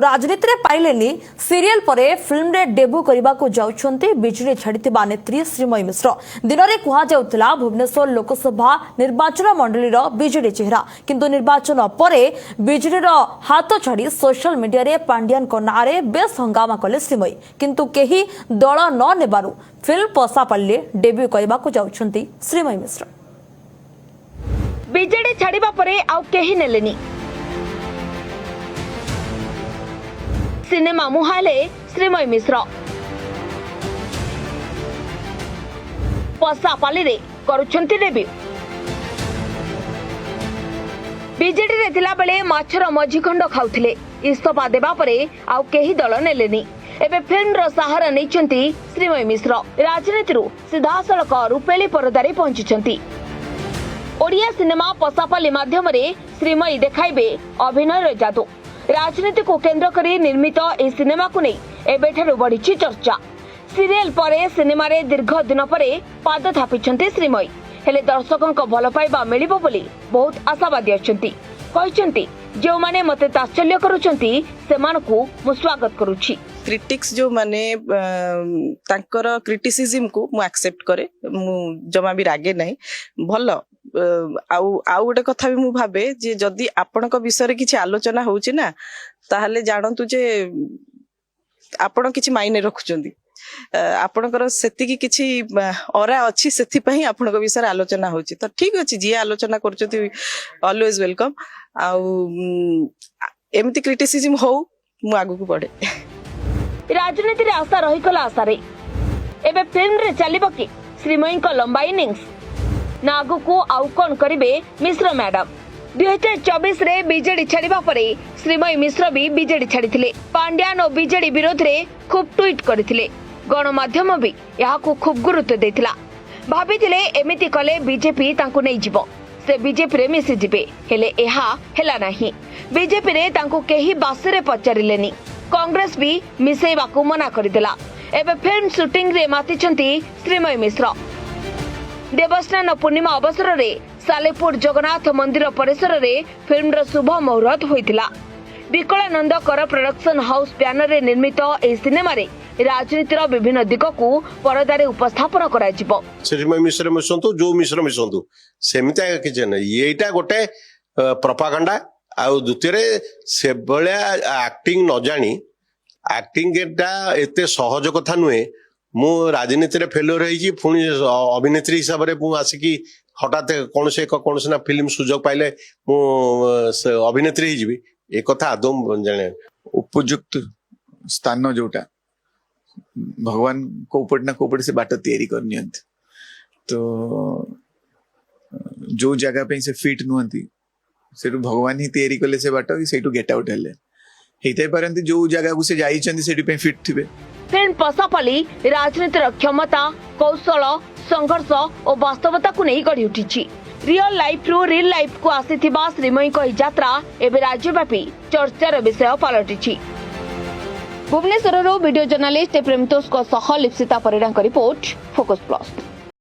राजनीति रे पाइलेनी सीरियल परे फिल्म रे डेब्यू करबा को जाउछंती बिजली छाड़ीथिबा नेत्री श्रीमयी मिश्र दिन रे कुहा जाउतला भुवनेश्वर लोकसभा निर्वाचन मंडली रो बिजली चेहरा किंतु निर्वाचन परे बिजली रो हाथ छाड़ी सोशल मीडिया रे पांड्यान को नारे बेस हंगामा कले श्रीमयी किंतु केही दल न नेबारु फिल्म पसापाल्ले डेब्यू करबा को जाउछंती श्रीमयी मिश्र बिजेडी छाड़ीबा परे आउ केही नेलेनी सिनेमा मुहाले श्रीमयी मिश्र पसापाली रे करुछंती डेब्यू बिजेडी रे थिला बेले माछर मझी खंड खाउथिले इस्तफा देबा परे आउ केही दल नेलेनी एबे फिल्म रो सहारा नैचंती श्रीमयी मिश्र राजनीति रु सीधासळक रुपेली परदारे पहुंचीचंती ओडिया सिनेमा पसापाली माध्यम रे श्रीमयी देखाइबे अभिनय जादू राजनीति को केंद्र करी निर्मित ए सिनेमा को नहीं एबेठारु बढ़िछि चर्चा सीरियल परे सिनेमा रे दीर्घ दिन परे पाद थापिछंती श्रीमयी हेले दर्शकों को भल पाइबा मिलिबो बोली बहुत आशावादी अछंती कहिसंती जो माने मते तात्सल्य करूछंती सेमानकु मु स्वागत करूछि क्रिटिक्स जो माने तांकर क्रिटिसिज्म को मु एक्सेप्ट करे मु जमा भी रागे नहीं भल आउ गोटे कथा भी मु भाबे जे जदि आपनक विषय किछि आलोचना होउछि ना ताहले जानतु जे आपण किछि मायने रखुचंदी आपनकर सेति किछि अरा अछि सेति पई आपनक विषय आलोचना होउछि तो ठीक अछि जे आलोचना करछथि ऑलवेज वेलकम आउ एमति क्रिटिसिज्म हो मु आगु को पड़े राजनीति रे आशा रही कला आशा रे एबे फिल्म रे चलिबो कि श्रीमयी को लंबा इनिंग्स ना आगु को आउ कोन करिवे मिश्र मैडम 2024 रे बीजेडी छाड़ीबा परे श्रीमयी मिश्र भी बीजेडी छाड़ीथिले पांड्यान और बीजेडी विरोध रे खूब ट्वीट करथिले गणमाध्यम भी यहा को खूब गुरुत्व देथिला भाबिथिले एमिति कले बीजेपी तांको नै जिवो से बीजेपी रे मिसि जिबे हेले एहा हेला नाही बीजेपी रे तांको केही बासरे पचारिलेनी कांग्रेस भी मिसेबा को मना करदेला एबे फिल्म शूटिंग रे मातिचंती श्रीमयी मिश्र देवस्नान पूर्णिमा अवसर रे सालेपुर जगन्नाथ मंदिर परिसर रे फिल्म रो शुभ मुहूर्त होइतिला विकलानंद कर प्रोडक्शन हाउस बैनर रे निर्मित ए सिनेमा रे राजनीतिर विभिन्न दिग को परदारे उपस्थापन करा जिवो श्रीमयी मिश्र मिसंतु जो मिश्र मिसंतु सेमिता किछ नै एटा गोटे प्रोपागेंडा आ द्वितीय रे से भलिया एक्टिंग न जानी एक्टिंग एटा एते सहज कथा नुहे मु राजनीति रे फेलियर होई पुणी अभिनेत्री हिसाब रे मु आसिकी हठात कौन से ना फिल्म सुजोग पाइले मु अभिनेत्री ही जीवी ए कथा आदम जाने उपयुक्त स्थान जोटा भगवान कोपट ना कोपट से बाट तैयारी करनी तो जो जगह पे से फिट नुहंती से भगवान ही तैयारी कले से बाट से गेट आउट हेले हेते परंती जो जगह को से जाई चंदी सेठी पे फिट थिबे फिल्म पसापाली राजनीतिर क्षमता कौशल संघर्ष और वास्तवता को नहीं गढ़ी उठी रियल लाइफ रु रियल लाइफ को आसीथिबा श्रीमयी को यात्रा एबे राज्यव्यापी चर्चार विषय पलटिछि भुवनेश्वर वीडियो जर्नलिस्ट प्रेमतोष को सह लिप्सिता परिडांक रिपोर्ट फोकस प्लस।